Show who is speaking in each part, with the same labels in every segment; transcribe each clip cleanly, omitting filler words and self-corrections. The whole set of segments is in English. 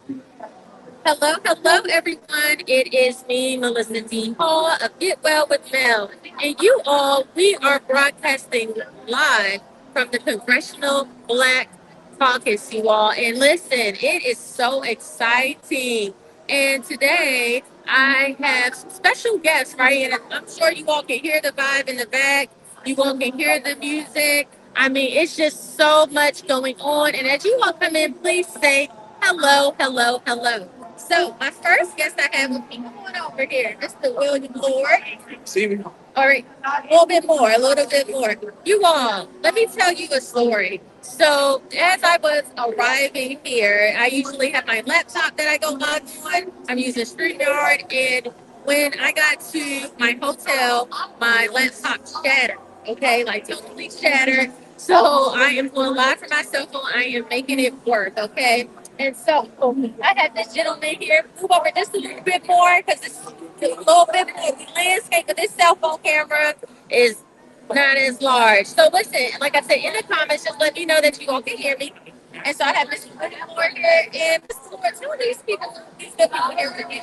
Speaker 1: Hello, hello, everyone. It is me, Melissa D. Hall of Get Well with Mel. And you all, we are broadcasting live from the Congressional Black Caucus, you all. And listen, it is so exciting. And today I have some special guests, right? And I'm sure you all can hear the vibe in the back. You all can hear the music. I mean, it's just so much going on. And as you all come in, please say hello, hello, hello. So my first guest I have with me, come on over here, Mr. William Lord. See me. All right, a little bit more. You all, let me tell you a story. So as I was arriving here, I usually have my laptop that I go log on. I'm using StreamYard, and when I got to my hotel, my laptop shattered. Okay, like totally shattered. So I am going live for my cell phone. I am making it work. Okay. And so I had this gentleman here move over just a little bit more because it's a little bit more the landscape of this cell phone camera is not as large. So listen, like I said, in the comments, just let me know that you all can hear me. And so I have Mr. Lord here and Mr. Lord, two these people, these good people here with me.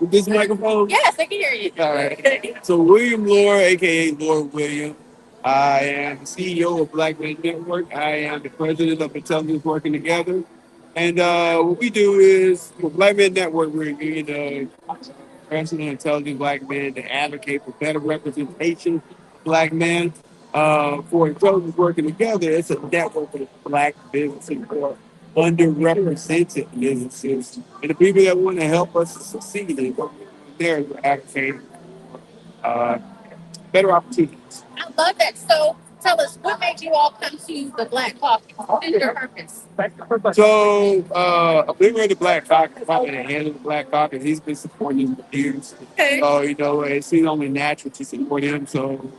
Speaker 1: With this microphone? Yes, I can hear you. All right. So William Lord, aka Lord William. I am the CEO of Black Men Network. I am the president of Intelligence Working Together. And what we do is, with Black Men Network, we're a union of professional, intelligent black men to advocate for better representation of black men. For Intelligence Working Together, it's a network of black businesses or underrepresented businesses. And the people that want to help us succeed in what we're doing there is advocating uh, better opportunities. I love that. So tell us, what made you all come to the Black Caucus? What is your purpose? So, a member of the Black Caucus, probably the head of the Black Caucus, he's been supporting him for years. Okay. So, it seemed only natural to support him. So,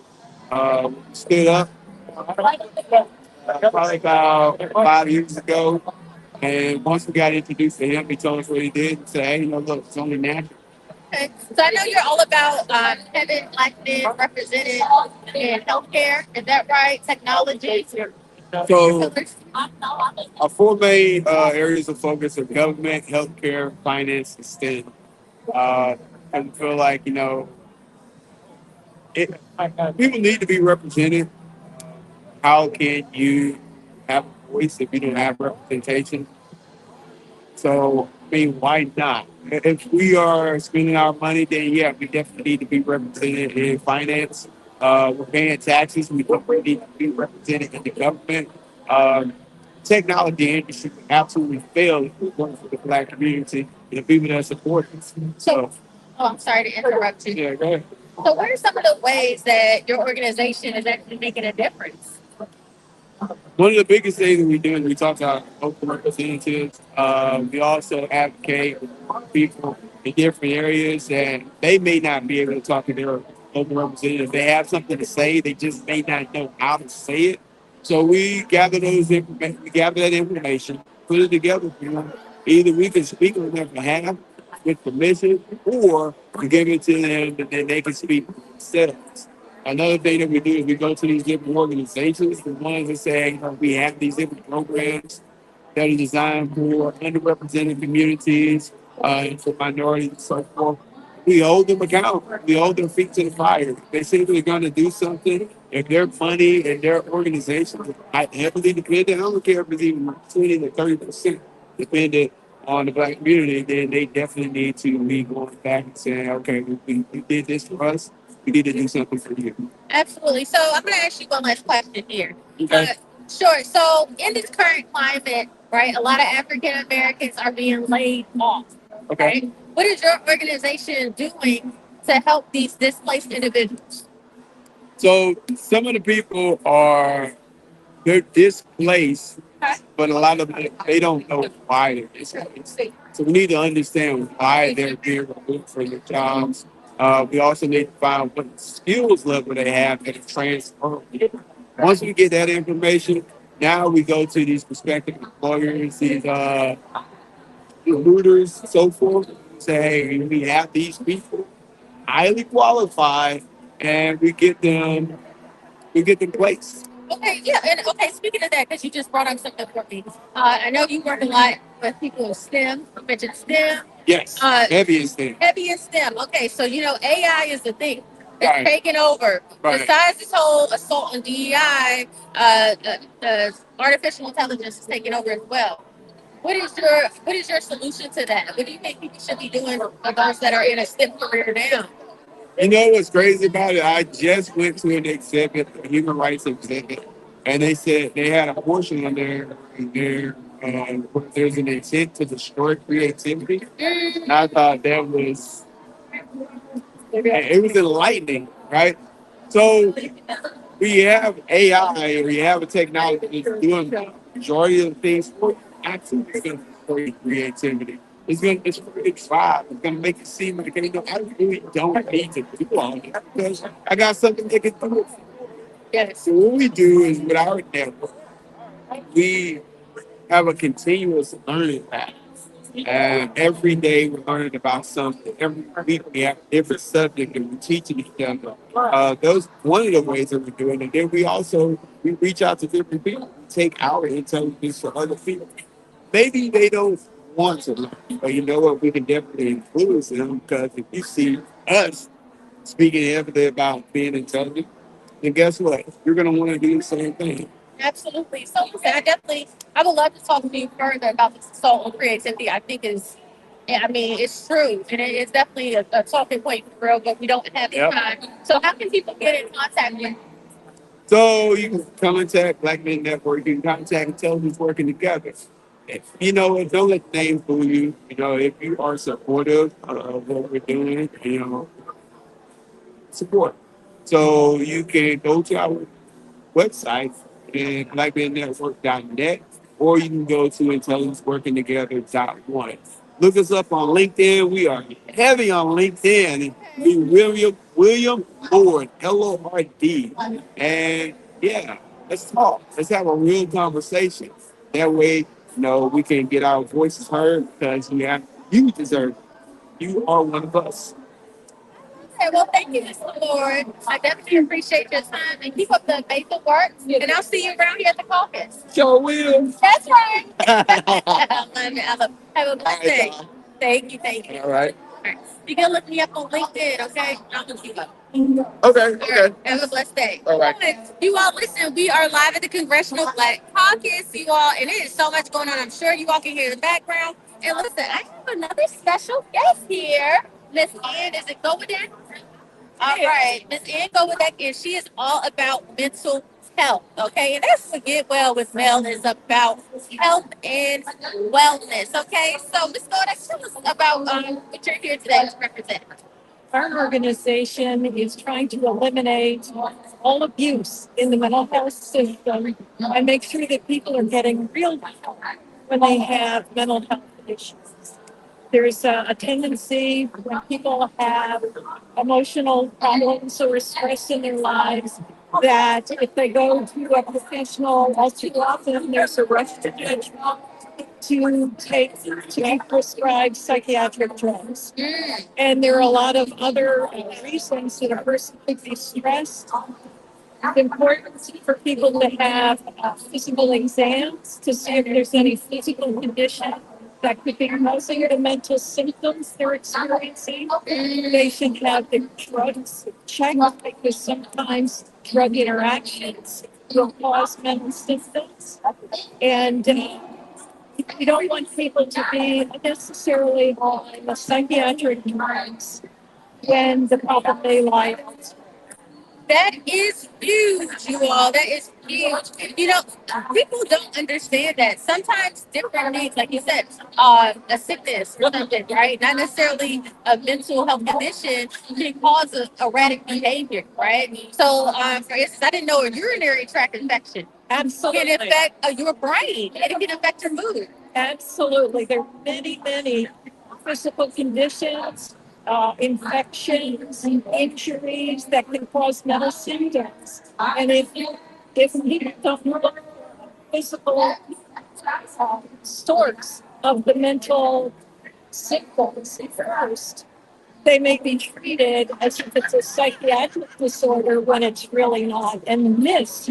Speaker 1: stood up probably about 5 years ago. And once we got introduced to him, he told us what he did and said, hey, look, it's only natural. Okay. So I know you're all about having black men represented in healthcare. Is that right? Technology. So our four main areas of focus are government, healthcare, finance, and STEM. I feel like, people need to be represented. How can you have a voice if you don't have representation? So, I mean, why not? If we are spending our money, then yeah, we definitely need to be represented in finance. We're paying taxes. We need to be represented in the government. Um, Technology industry would absolutely fail if it weren't for the black community and the people that support us. So, oh, I'm sorry to interrupt you. Yeah, go ahead. So, what are some of the ways that your organization is actually making a difference? One of the biggest things that we do is we talk to our local representatives. We also advocate for people in different areas that they may not be able to talk to their local representatives. They have something to say, they just may not know how to say it. So we gather that information, put it together for them. Either we can speak on their behalf with permission, or we give it to them and then they can speak for themselves. Another thing that we do is we go to these different organizations, the ones that say, we have these different programs that are designed for underrepresented communities, and for minorities and so forth. We hold them accountable. We hold their feet to the fire. If they say they're going to do something, if their money and their organization is heavily dependent, I don't care if it's even 20 to 30% dependent on the black community, then they definitely need to be going back and saying, okay, we did this for us. We need to do something for you. Absolutely. So I'm going to ask you one last question here. Okay. Sure. So in this current climate, right, a lot of African Americans are being laid off. Okay. Right? What is your organization doing to help these displaced individuals? So some of the people they're displaced, okay, but a lot of them they don't know why they're displaced. So we need to understand why they're being removed from their jobs. We also need to find what skills level they have that are transferable. Once we get that information, now we go to these prospective employers, these recruiters, so forth. Say, hey, we have these people highly qualified, and we get them placed. Okay, yeah, and okay. Speaking of that, because you just brought up something for me, I know you work a lot with people in STEM. You mentioned STEM.
Speaker 2: Yes, heavy in STEM.
Speaker 1: Heavy in STEM. Okay, so AI is the thing. It's
Speaker 2: Right,
Speaker 1: taking over.
Speaker 2: right.
Speaker 1: Besides this whole assault on DEI, the artificial intelligence is taking over as well. What is your solution to that? What do you think people should be doing for those that are in a STEM career now?
Speaker 2: You know what's crazy about it? I just went to an exhibit, a human rights exhibit, and they said they had a portion on there where there's an intent to destroy creativity. And I thought that was it was enlightening, right? So we have AI, or you have a technology that's doing the majority of the things for you. Absolutely, it's going to destroy your creativity. It's going to drive. It's going to make it seem like I really don't need to do all this because I got something that can do it.
Speaker 1: Yes.
Speaker 2: So what we do is with our network, we have a continuous learning path. And every day we're learning about something. Every week we have a different subject and we're teaching each other. Those one of the ways that we're doing it. Then we reach out to different people. We take our intelligence to other people. Maybe they don't want to learn, but you know what? We can definitely influence them because if you see us speaking heavily about being intelligent, then guess what? You're going to want to do the same thing.
Speaker 1: Absolutely. So listen, I would love to talk to you further about this assault on creativity. I think I mean, it's true, and it's definitely a talking point for real. But we don't have the
Speaker 2: Yep.
Speaker 1: time. So how can people get in contact with you?
Speaker 2: So you can contact Black Men Network. You can contact Intelligence Working Together. You know, don't let the name fool you. You know, if you are supportive of what we're doing, support. So you can go to our website and blackmannetwork.net, or you can go to intelligenceworkingtogether.one. Look us up on LinkedIn. We are heavy on LinkedIn. We William Lord, Lord. And yeah, let's talk. Let's have a real conversation. That way, we can get our voices heard because you deserve it. You are one of us.
Speaker 1: Okay, well, thank you, Mr. Lord. I definitely appreciate your time and keep up the amazing work. And I'll see you around here at the caucus.
Speaker 2: Sure will.
Speaker 1: That's right.
Speaker 2: All
Speaker 1: I love it. Have a blessed
Speaker 2: right,
Speaker 1: day.
Speaker 2: y'all.
Speaker 1: Thank you. Thank you.
Speaker 2: All right.
Speaker 1: All right. You can look me up on LinkedIn, okay? I'll look you up.
Speaker 2: Okay.
Speaker 1: All
Speaker 2: Okay.
Speaker 1: right. Have a blessed day.
Speaker 2: All right.
Speaker 1: You all listen, we are live at the Congressional Black Caucus, you all, and it is so much going on. I'm sure you all can hear the background. And listen, I have another special guest here. Miss Ann, is it go with that? All right, Miss Ann Gowadek, and she is all about mental health. Okay, and that's what Get Well with Mel is about health and wellness. Okay, so Miss Gowadek, tell us about what you're here today to represent. Our organization is trying to eliminate all abuse in the mental health system and make sure that people are getting real help when they have mental health issues. There's a tendency when people have emotional problems or stress in their lives that if they go to a professional, all too often there's a rush to judgment to be prescribed psychiatric drugs. And there are a lot of other reasons that a person could be stressed. It's important for people to have physical exams to see if there's any physical condition that could be causing the mental symptoms they're experiencing. They should have their drugs checked because sometimes drug interactions will cause mental symptoms. And you don't want people to be necessarily on the psychiatric drugs when the problem may lie elsewhere. That is huge, you all. That is huge. People don't understand that. Sometimes different things, like you said, a sickness or something, right? Not necessarily a mental health condition can cause erratic behavior, right? So, for instance, I didn't know a urinary tract infection Absolutely. Can affect your brain. It can affect your mood. Absolutely. There are many, many physical conditions, infections, injuries that can cause mental symptoms. And if people don't look at physical source of the mental symptoms first, they may be treated as if it's a psychiatric disorder when it's really not, and miss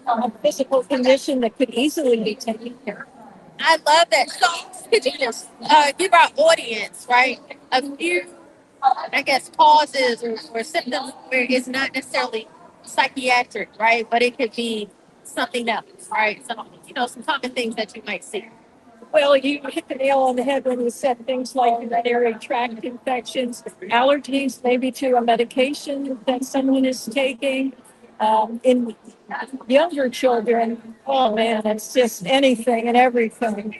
Speaker 1: a physical condition that could easily be taken care of. I love that. So, could you just give our audience, right, a few, I guess, causes or symptoms where it's not necessarily psychiatric, right, but it could be something else, right? Some common things that you might see.
Speaker 3: Well, you hit the nail on the head when you said things like urinary tract infections, allergies, maybe to a medication that someone is taking. In younger children, oh man, it's just anything and everything.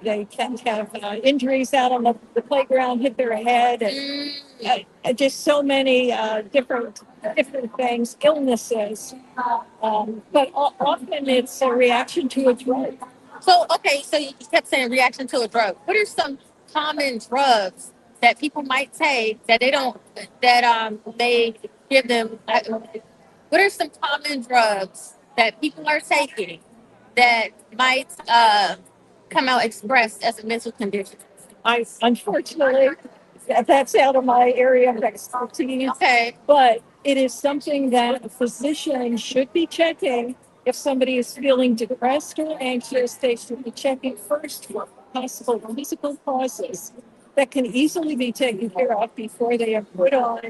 Speaker 3: They can have injuries out on the playground, hit their head, and just so many different things, illnesses. But often it's a reaction to a drug.
Speaker 1: So, okay, so you kept saying reaction to a drug. What are some common drugs that people might take that they don't, that they give them? What are some common drugs that people are taking that might come out expressed as a mental condition?
Speaker 3: I unfortunately that's out of my area of expertise.
Speaker 1: Okay.
Speaker 3: But it is something that a physician should be checking. If somebody is feeling depressed or anxious, they should be checking first for possible physical causes that can easily be taken care of before they are put on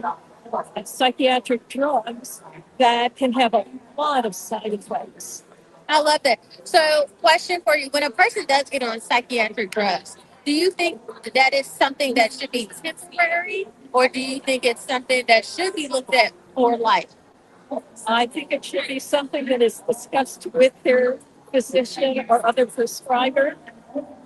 Speaker 3: psychiatric drugs that can have a lot of side effects.
Speaker 1: I love that. So, question for you: when a person does get on psychiatric drugs, do you think that is something that should be temporary, or do you think it's something that should be looked at for life?
Speaker 3: I think it should be something that is discussed with their physician or other prescriber.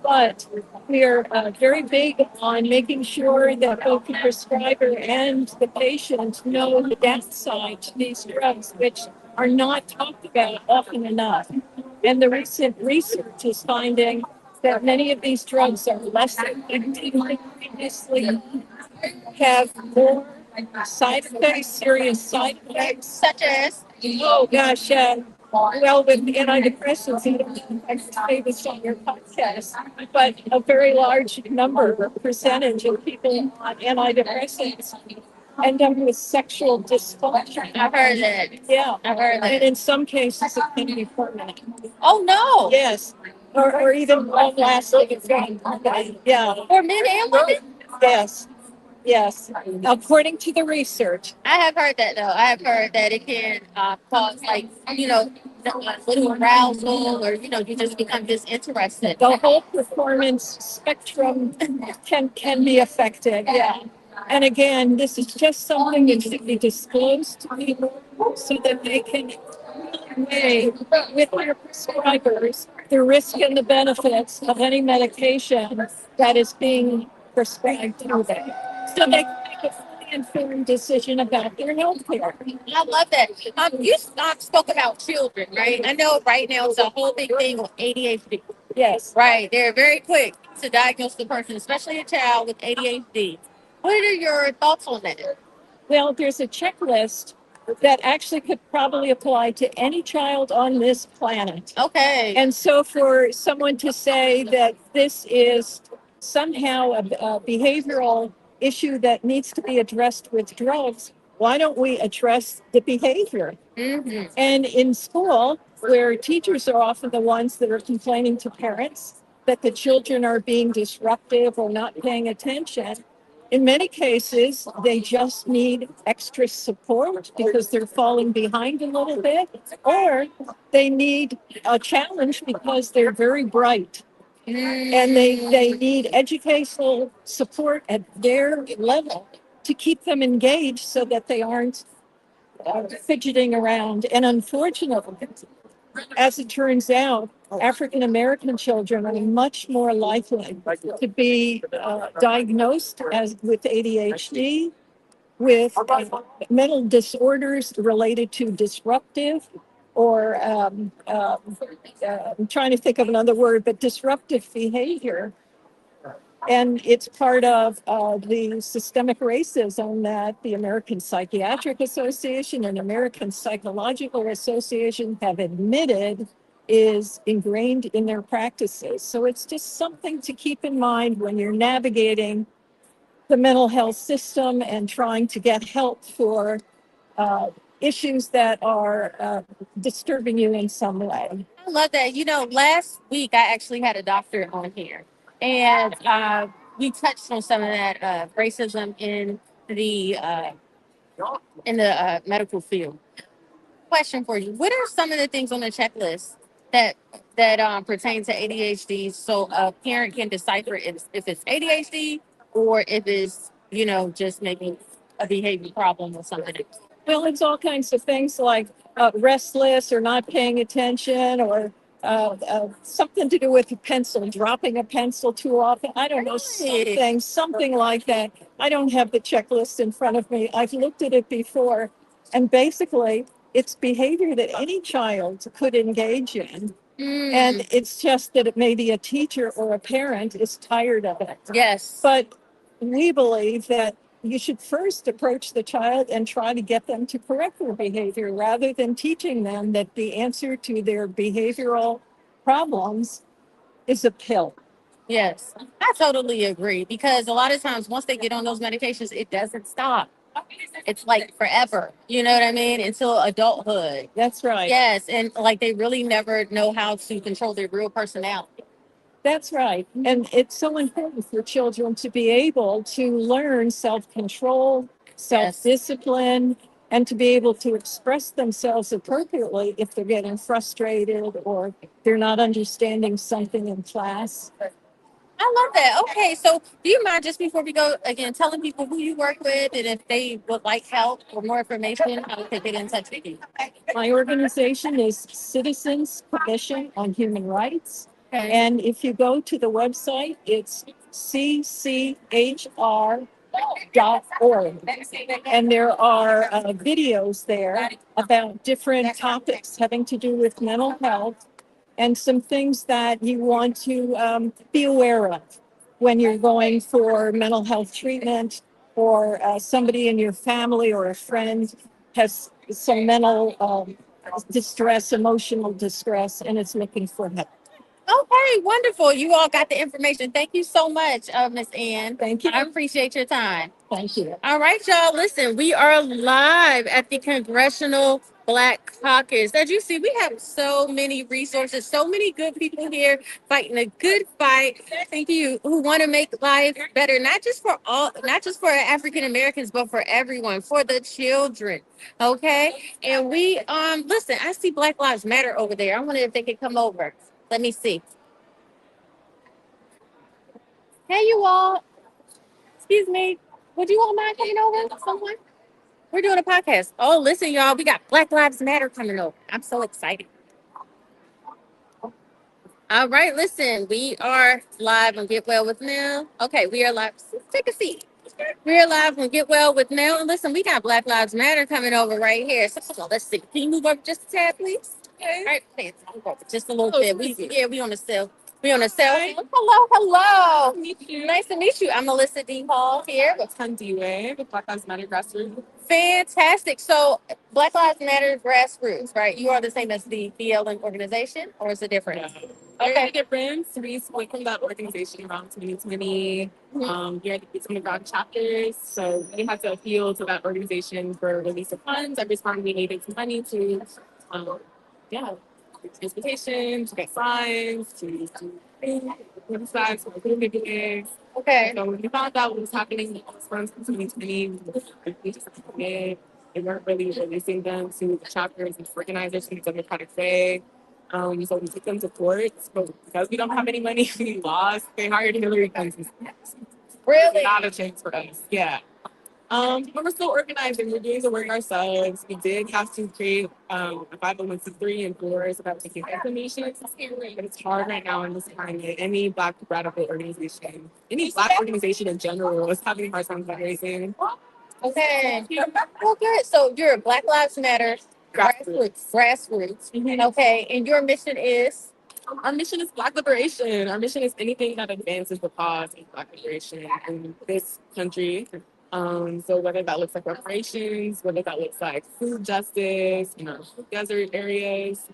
Speaker 3: But we are very big on making sure that both the prescriber and the patient know the downside to these drugs, which are not talked about often enough. And the recent research is finding that many of these drugs are less effective than previously, have more side effects, serious side effects.
Speaker 1: Such as,
Speaker 3: Oh gosh, well, with antidepressants, I don't say this on your podcast, but a very large number, percentage of people on antidepressants end up with sexual dysfunction.
Speaker 1: I've heard that.
Speaker 3: Yeah,
Speaker 1: I've heard
Speaker 3: and
Speaker 1: that.
Speaker 3: in some cases, it can be permanent.
Speaker 1: Oh no!
Speaker 3: Yes, or even long lasting effect. Yeah,
Speaker 1: For men and women?
Speaker 3: yes, yes. According to the research,
Speaker 1: I have heard that though. I have heard that it can cause little arousal, or you just become disinterested.
Speaker 3: the whole performance spectrum can be affected. Yeah. And again, this is just something that should be disclosed to people so that they can weigh with their prescribers the risk and the benefits of any medication that is being prescribed to them. So they can make a fully informed decision about their health care.
Speaker 1: I love that. You spoke about children, right? I know right now it's a whole big thing on ADHD.
Speaker 3: Yes.
Speaker 1: Right. They're very quick to diagnose the person, especially a child with ADHD. What are your thoughts on that?
Speaker 3: Well, there's a checklist that actually could probably apply to any child on this planet.
Speaker 1: Okay.
Speaker 3: And so for someone to say that this is somehow a behavioral issue that needs to be addressed with drugs, why don't we address the behavior?
Speaker 1: Hmm.
Speaker 3: And in school, where teachers are often the ones that are complaining to parents that the children are being disruptive or not paying attention, in many cases, they just need extra support because they're falling behind a little bit, or they need a challenge because they're very bright and they need educational support at their level to keep them engaged so that they aren't fidgeting around. And unfortunately, as it turns out, African American children are much more likely to be diagnosed as with ADHD, with mental disorders related to disruptive or I'm trying to think of another word, but disruptive behavior. And it's part of the systemic racism that the American Psychiatric Association and American Psychological Association have admitted is ingrained in their practices. So it's just something to keep in mind when you're navigating the mental health system and trying to get help for issues that are disturbing you in some way.
Speaker 1: I love that. Last week I actually had a doctor on here, and we touched on some of that racism the uh, in the medical field. Question for you: what are some of the things on the checklist that pertain to ADHD, so a parent can decipher if it's ADHD or if it's just maybe a behavior problem or something else?
Speaker 3: Well, it's all kinds of things like restless or not paying attention or something to do with a pencil, dropping a pencil too often. I don't know, something like that. I don't have the checklist in front of me. I've looked at it before, and basically, it's behavior that any child could engage in. And it's just that it maybe a teacher or a parent is tired of it.
Speaker 1: Yes.
Speaker 3: But we believe that you should first approach the child and try to get them to correct their behavior rather than teaching them that the answer to their behavioral problems is a pill.
Speaker 1: Yes, I totally agree because a lot of times once they get on those medications, it doesn't stop. It's like forever. You know what I mean? Until adulthood.
Speaker 3: That's right.
Speaker 1: Yes, and like they really never know how to control their real personality.
Speaker 3: That's right. And it's so important for children to be able to learn self control, self discipline, and to be able to express themselves appropriately if they're getting frustrated or they're not understanding something in class.
Speaker 1: I love that. Okay, so do you mind just before we go again telling people who you work with and if they would like help or more information, how they get in touch with you?
Speaker 3: My organization is Citizens Commission on Human Rights.
Speaker 1: Okay.
Speaker 3: And if you go to the website, it's cchr.org. And there are videos there about different topics having to do with mental health and some things that you want to be aware of when you're going for mental health treatment or somebody in your family or a friend has some mental distress, emotional distress, and is looking for help.
Speaker 1: Okay, wonderful. You all got the information. Thank you so much, Miss Ann.
Speaker 3: Thank you.
Speaker 1: I appreciate your time.
Speaker 3: Thank you.
Speaker 1: All right, y'all. Listen, we are live at the Congressional Black Caucus. As you see, we have so many resources, so many good people here fighting a good fight. Thank you, who want to make life better, not just for African Americans, but for everyone, for the children. Okay. And we listen, I see Black Lives Matter over there. I wonder if they could come over. Let me see. Hey, you all. Excuse me. Would you all mind coming over? Someone? We're doing a podcast. Oh, listen, y'all. We got Black Lives Matter coming over. I'm so excited. All right, listen. We are live on Get Well with Mel. Okay, we are live. Take a seat. We're live on Get Well with Mel. And listen, we got Black Lives Matter coming over right here. So let's see. Can you move over just a tad, please? Okay. All right, please. Move over just a little bit. We on the cell. We on the cell. Hello, hello. Nice to meet you. I'm Melissa D. Hall here with
Speaker 4: Tandiwe with Black Lives Matter grassroots.
Speaker 1: fantastic. So Black Lives Matter grassroots, right? You are the same as the BLM organization, or is it different?
Speaker 4: Okay, different. We split from that organization around 2020. Here at the Boots on the Ground chapters. So we had to appeal to that organization for release of funds. Every time we needed some money to, yeah, transportation, to get signs, to do signs, for food.
Speaker 1: Okay.
Speaker 4: So when we found out what was happening in response to 2020, we just did. They weren't really releasing them to the chapters and organizers in a democratic way. So we took them to court, but because we don't have any money, we lost. They hired Hillary Clinton.
Speaker 1: Really?
Speaker 4: Not a chance for us. Yeah. But we're still organizing. We're doing the work ourselves. We did have to create a 501c3 and for so that we can get information. But it's hard right now in this climate. Any Black radical organization, any Black organization in general is having a hard time fundraising.
Speaker 1: Okay. Well, good. So you're a Black Lives Matter grassroots. Okay. And your mission is?
Speaker 4: Our mission is Black liberation. Our mission is anything that advances the cause of Black liberation in this country. So whether that looks like reparations, whether that looks like food justice in our desert areas,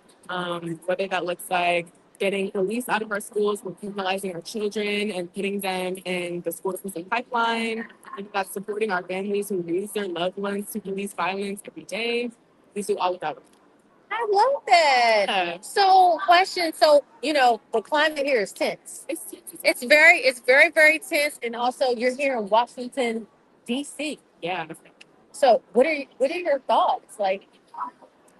Speaker 4: whether that looks like getting police out of our schools, we're criminalizing our children and putting them in the school system pipeline, and that's supporting our families who lose their loved ones to police violence every day. we do all of that.
Speaker 1: I love that.
Speaker 4: Yeah.
Speaker 1: So, question. So, the climate here is tense. It's very, very tense, and also you're here in Washington, D.C.
Speaker 4: Yeah.
Speaker 1: So, what are your thoughts? Like,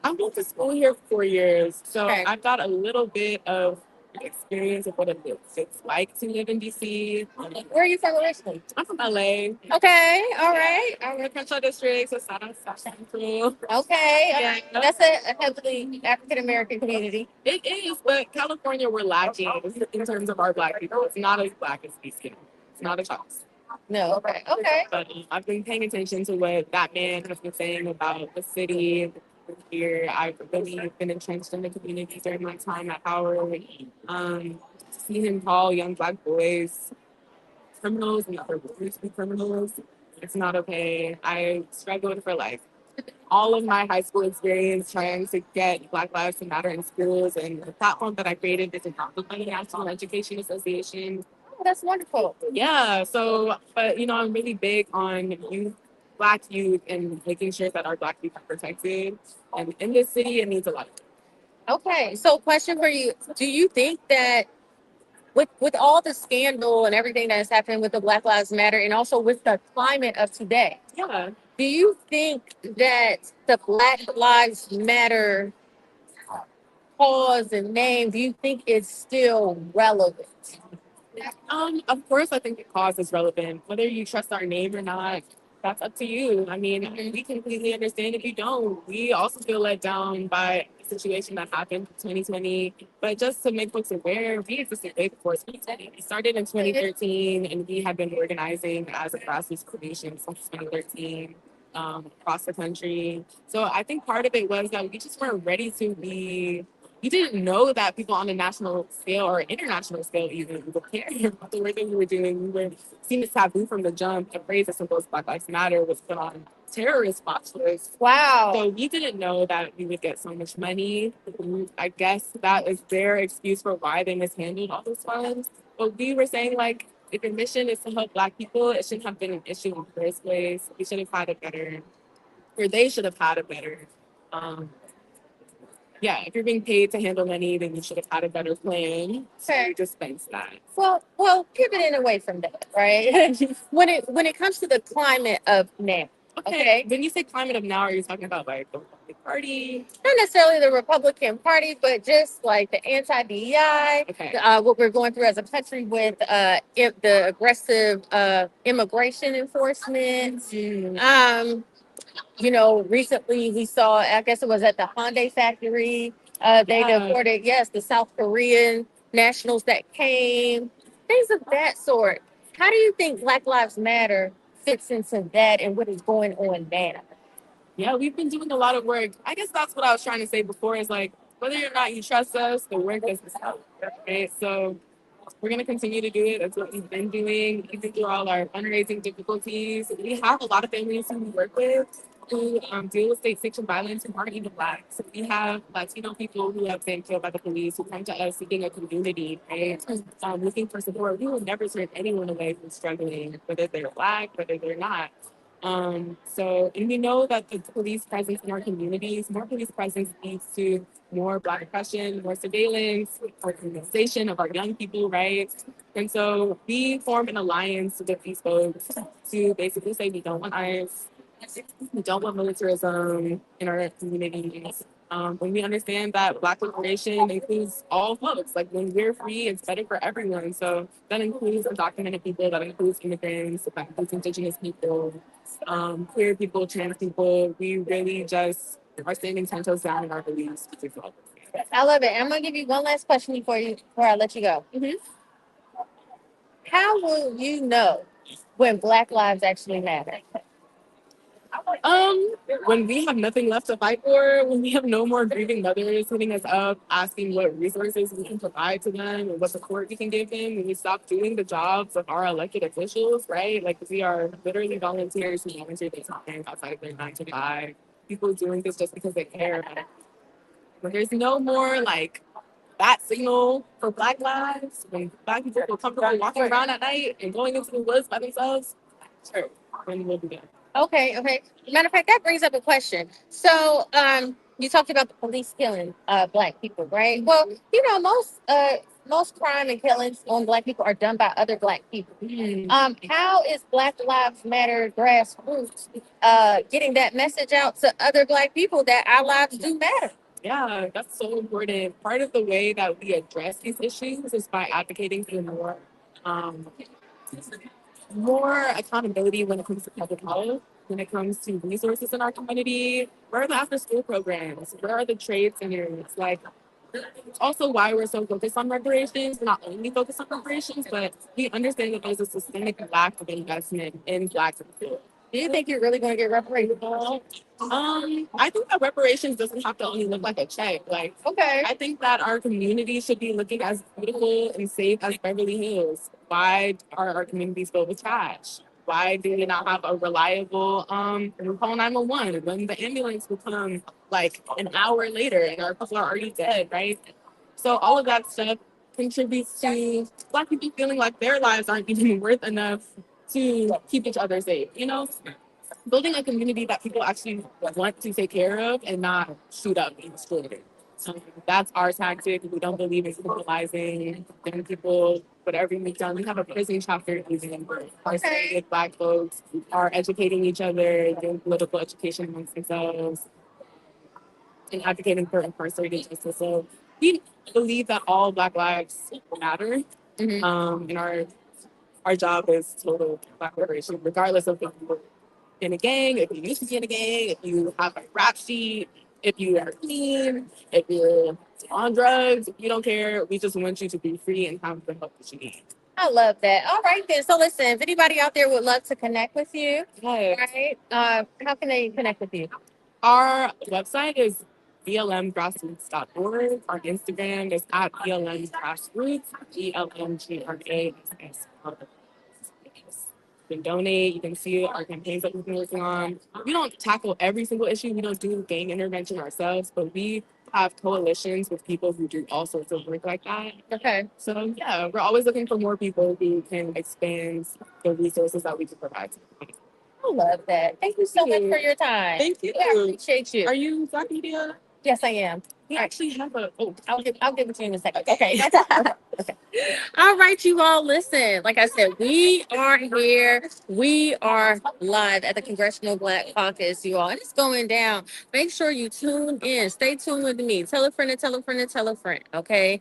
Speaker 4: I went to school here for 4 years, so
Speaker 1: okay,
Speaker 4: I've got a little bit of experience of what it's like to live in DC.
Speaker 1: where are you from originally?
Speaker 4: I'm from LA.
Speaker 1: Okay, all right.
Speaker 4: I'm in Crenshaw District, so South Central.
Speaker 1: Okay,
Speaker 4: Yeah,
Speaker 1: that's a heavily African American community.
Speaker 4: it is, but California, we're lacking in terms of our black people. It's not as black as DC. It's not a choice.
Speaker 1: No, okay, okay.
Speaker 4: But I've been paying attention to what that man has been saying about the city here. I've really been entrenched in the community during my time at Howard. To see him call young black boys criminals and other boys to be criminals, it's not okay. I struggled for life. All of my high school experience trying to get Black Lives Matter in schools, and the platform that I created is adopted by the National Education Association.
Speaker 1: Oh, that's wonderful.
Speaker 4: Yeah, so, but I'm really big on Black youth, and making sure that our Black youth are protected. And in this city, it needs a lot.
Speaker 1: Okay, so question for you: do you think that with all the scandal and everything that is happening with the Black Lives Matter, and also with the climate of today,
Speaker 4: Yeah.
Speaker 1: do you think that the Black Lives Matter cause and name, do you think it's still relevant?
Speaker 4: Of course, I think the cause is relevant. Whether you trust our name or not, that's up to you. I mean, we completely understand if you don't. We also feel let down by the situation that happened in 2020. But just to make folks aware, we existed way before 2020. We started in 2013, and we have been organizing as a grassroots coalition since 2013. Across the country. So I think part of it was that we just weren't ready to be. We didn't know that people on a national scale or international scale even would care about the work that we were doing. We were seen as taboo from the jump. A phrase as simple as Black Lives Matter was put on terrorist watch lists.
Speaker 1: Wow.
Speaker 4: So we didn't know that we would get so much money. I guess that is their excuse for why they mishandled all those funds. But we were saying, like, if your mission is to help Black people, it shouldn't have been an issue in the first place. We should have had a better, or they should have had a better. Um, yeah, if you're being paid to handle money, then you should have had a better plan
Speaker 1: Okay.
Speaker 4: to dispense that.
Speaker 1: Well, pivoting away from that, right? when it comes to the climate of now, okay,
Speaker 4: When you say climate of now, are you talking about like the Republican Party?
Speaker 1: not necessarily the Republican Party, but just like the anti-DEI,
Speaker 4: Okay.
Speaker 1: what we're going through as a country with the aggressive immigration enforcement. Recently we saw, I guess it was at the Hyundai factory, they
Speaker 4: Yeah.
Speaker 1: deported, yes, the South Korean nationals that came, things of that sort. How do you think Black Lives Matter fits into that and what is going on now?
Speaker 4: Yeah, we've been doing a lot of work. I guess that's what I was trying to say before is like, whether or not you trust us, the work doesn't stop, right? So we're going to continue to do it. That's what we've been doing, even through all our fundraising difficulties. We have a lot of families who we work with who deal with state-sanctioned violence who aren't even Black. So we have Latino people who have been killed by the police who come to us seeking a community, right? Looking for support. We will never turn anyone away from struggling, whether they're Black, whether they're not. And we know that the police presence in our communities, more police presence leads to more Black oppression, more surveillance, more criminalization of our young people, right? And so we formed an alliance with these folks to basically say we don't want ICE, we don't want militarism in our communities. When we understand that Black liberation includes all folks, like when we're free, it's better for everyone. So that includes undocumented people, that includes immigrants, that includes Indigenous people, queer people, trans people. We really just are standing 10 toes down in our beliefs.
Speaker 1: I love it. I'm gonna give you one last question before I let you go. How will you know when Black lives actually matter?
Speaker 4: When we have nothing left to fight for, when we have no more grieving mothers hitting us up, asking what resources we can provide to them and what support we can give them, when we stop doing the jobs of our elected officials, right? Like we are literally volunteers who volunteer their time outside of their 9 to 5. People doing this just because they care. When there's no more like that signal for Black lives, when Black people feel comfortable walking around at night and going into the woods by themselves, sure, when we'll be done.
Speaker 1: Okay, okay. Matter of fact, that brings up a question. So, you talked about the police killing black people, right? Well, most crime and killings on black people are done by other black people. How is Black Lives Matter grassroots getting that message out to other black people that our lives do matter?
Speaker 4: Yeah, that's so important. Part of the way that we address these issues is by advocating for um, more accountability when it comes to public health, when it comes to resources in our community. Where are the after school programs? Where are the trade centers? Like, it's also why we're so focused on reparations. We're not only focused on reparations, but we understand that there's a systemic lack of investment in Black people.
Speaker 1: Do you think you're really going to get reparations?
Speaker 4: I think that reparations doesn't have to only look like a check. Like,
Speaker 1: Okay.
Speaker 4: I think that our community should be looking as beautiful and safe as Beverly Hills. Why are our communities filled with trash? Why do we not have a reliable call 911 when the ambulance will come like an hour later and our people are already dead, right? So all of that stuff contributes to Black people feeling like their lives aren't even worth enough to keep each other safe, you know? Building a community that people actually want to take care of and not shoot up and destroy it. That's our tactic. We don't believe in criminalizing young people, whatever we've done. We have a prison chapter using incarcerated Black folks are educating each other, doing political education amongst themselves, and advocating for incarcerated justice. So we believe that all Black lives matter. And our job is total Black liberation, regardless of if you're in a gang, if you used to be in a gang, if you have a rap sheet, if you are clean, if you're on drugs, we don't care. We just want you to be free and have the help that you need.
Speaker 1: I love that. All right, then. So, listen, if anybody out there would love to connect with you,
Speaker 4: Yes.
Speaker 1: right? How can they connect with you?
Speaker 4: Our website is blmgrassroots.org. Our Instagram is at blmgrassroots, BLMGRASS. You can donate. You can see our campaigns that we've been working on. We don't tackle every single issue. We don't do gang intervention ourselves, but we have coalitions with people who do all sorts of work like that.
Speaker 1: Okay.
Speaker 4: So yeah, we're always looking for more people who can expand the resources that we can provide to the community.
Speaker 1: I love that. Thank you so much for your time.
Speaker 4: Thank you.
Speaker 1: Yeah, I appreciate you.
Speaker 4: Are you Black Media?
Speaker 1: Yes, I am.
Speaker 4: We actually have a
Speaker 1: I'll give it to you in a second. Okay. Okay. All right, you all listen. Like I said, we are here. We are live at the Congressional Black Caucus, you all. And it's going down. Make sure you tune in. Stay tuned with me. Tell a friend and tell a friend and tell a friend. Okay.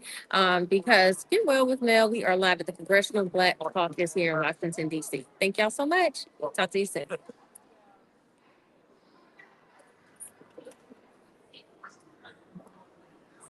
Speaker 1: Because Get Well with Mel, we are live at the Congressional Black Caucus here in Washington, DC. Thank y'all so much. Talk to you soon.